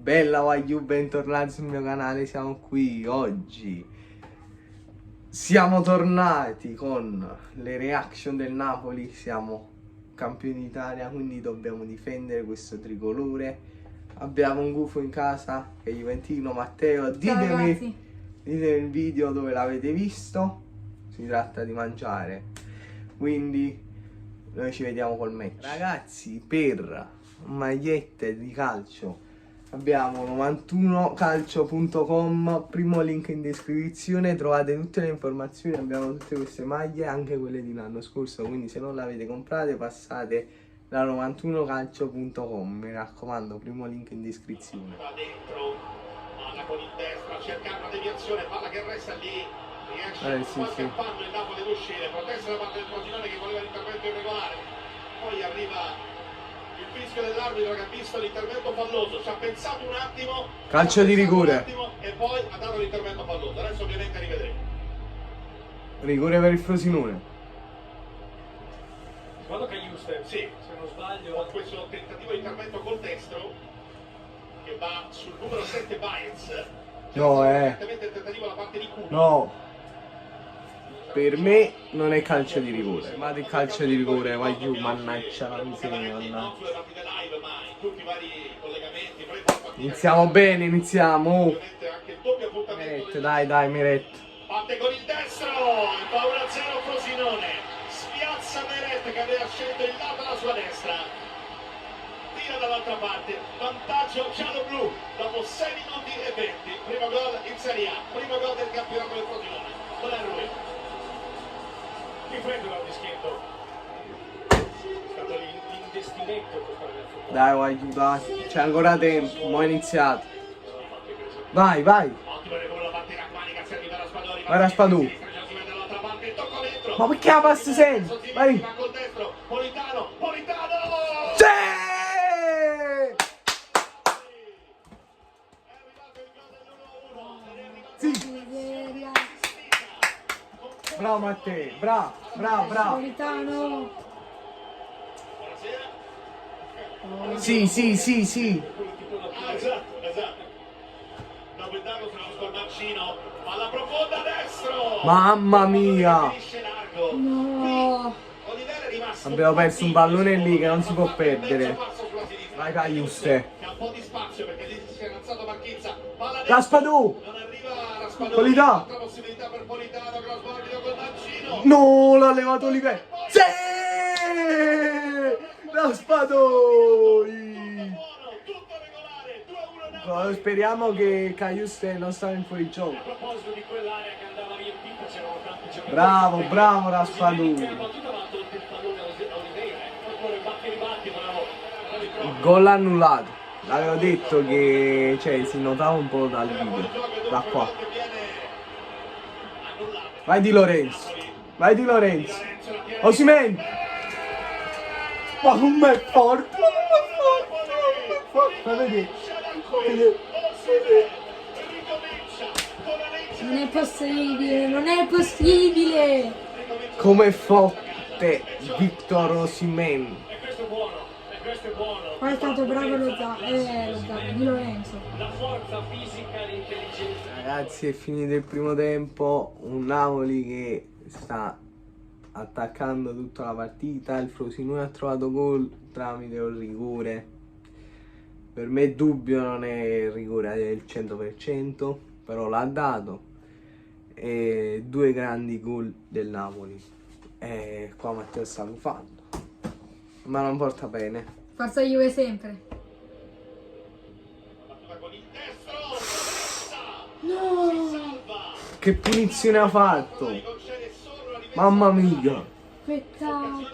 Bella Wagyu, bentornati sul mio canale, siamo qui oggi. Siamo tornati con le reaction del Napoli, siamo campioni d'Italia, quindi dobbiamo difendere questo tricolore. Abbiamo un gufo in casa che è Juventino. Matteo, ditemi il video dove l'avete visto. Si tratta di mangiare, quindi noi ci vediamo col match. Ragazzi, per magliette di calcio abbiamo 91calcio.com, primo link in descrizione, trovate tutte le informazioni. Abbiamo tutte queste maglie, anche quelle di l'anno scorso, quindi se non le avete comprate passate da 91calcio.com, mi raccomando, primo link in descrizione. Va dentro, palla con il destro, cerca una deviazione, palla che resta lì, riesce qualche affanno il Napoli ad uscire, protesta da parte del Frosinone che voleva l'intervento irregolare, poi arriva il fischio dell'arbitro che ha visto l'intervento falloso, ci ha pensato un attimo, calcio di rigore, e poi ha dato l'intervento falloso. Adesso ovviamente rivedremo. Rigore per il Frosinone. Guarda che Houston, sì, se non sbaglio, con questo tentativo di intervento col destro che va sul numero 7 Baez. No, il tentativo da parte di Cuno. no. Per me non è calcio di rigore, ma di calcio di rigore, vai giù, mannaggia la miseria, mannaggia. Iniziamo bene, iniziamo. Meret, dai, Meret. Parte con il destro, paura 0 Frosinone, spiazza Meret che aveva scelto il lato alla sua destra. Tira dall'altra parte, vantaggio giallo-blu dopo 6 minuti e 20, primo gol in Serie A, primo gol del campionato del Frosinone. Non è lui. Chi prende dal dischetto? È stato l'investimento per fare del futuro. Dai, vai giù, dai, c'è ancora tempo, mo' è iniziato. Vai. Ottimo recupero da parte Rachmanica, serve da Raspadori. Vai Raspadù. Ma perché la passa sempre? Vai. Col destro, Politano. Sì! Sì. Bravo Matteo, bravo. Politano. Sì. Esatto. Dopo il dago tra col mancino, palla profonda a destro. Mamma mia. Finisce largo. No. Oliveira è rimasto. Abbiamo perso un pallone lì che non si può perdere. Vai Caiuste. C'è un po' di spazio perché lì si è alzato Marchizza. Palla Raspadù. non arriva Raspadù. Politano. Altra possibilità per Politano, cross morbido col mancino. No, l'ha levato Oliveira. Sì! Raspadori. Tutto regolare, 2-1 Speriamo che Caiuste non sta in fuorigioco. A proposito di quell'area che andava riempita, c'erano tanti giocatori. Bravo Raspadori. Il gol annullato. L'avevo detto che si notava un po' dal video. Da qua. Vai Di Lorenzo. Osimhen. Ma com'è forte. Vedi? Non è possibile. Come forte Victor Osimhen. Questo è buono. Poi è stato bravo Di Lorenzo. La forza fisica e l'intelligenza. Ragazzi, è finito il primo tempo, un Napoli che sta attaccando tutta la partita. Il Frosinone ha trovato gol tramite un rigore. Per me dubbio, non è il rigore del 100%, però l'ha dato. E due grandi gol del Napoli. E qua Matteo sta gufando, ma non porta bene. Forza Juve sempre. Con il destro. No. Che punizione ha fatto? Mamma mia. Peccato.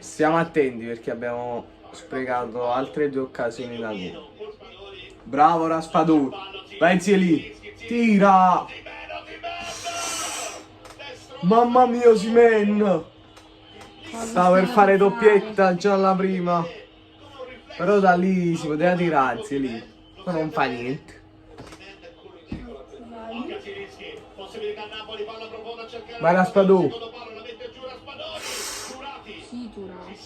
Stiamo attenti perché abbiamo sprecato altre 2 occasioni da gol. Bravo Raspadù. Vai lì. Tira. Mamma mia Osimhen. Stava per fare doppietta già alla prima. Però da lì si poteva tirare, lì. Ma non fa niente. Vai Raspadù. Sì, Turati.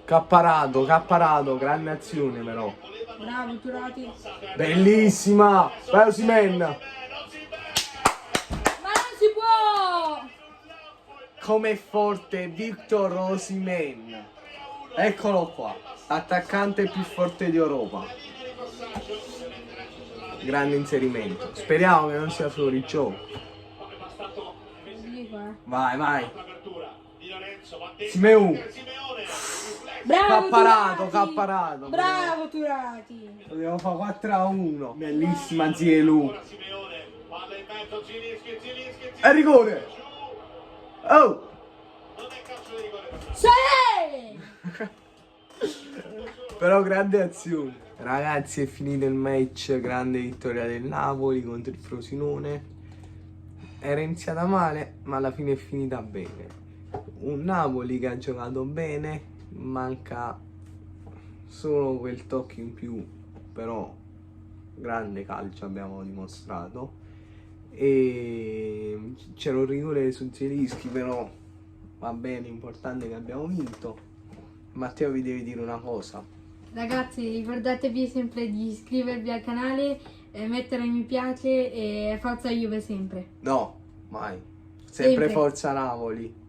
Capparato, grande azione però. Bravo Turati. Bellissima! Vai Osimhen! Ma non si può! Com'è forte Victor Osimhen! Eccolo qua, attaccante più forte d'Europa. Grande inserimento. Speriamo che non sia fuori gioco. Vai. Simeu. Bravo Capparato. Bravo Turati. Dobbiamo fare 4-1. Bellissima Zielu. È rigore. Oh. Sì! Però grande azione. Ragazzi, è finito il match, grande vittoria del Napoli contro il Frosinone. Era iniziata male, ma alla fine è finita bene. Un Napoli che ha giocato bene, manca solo quel tocco in più, però grande calcio abbiamo dimostrato. E c'era un rigore su Zielinski, però va bene, importante che abbiamo vinto. Matteo, vi devi dire una cosa. Ragazzi, ricordatevi sempre di iscrivervi al canale, mettere mi piace e forza Juve sempre. No, mai. Sempre Sempre. forza Napoli.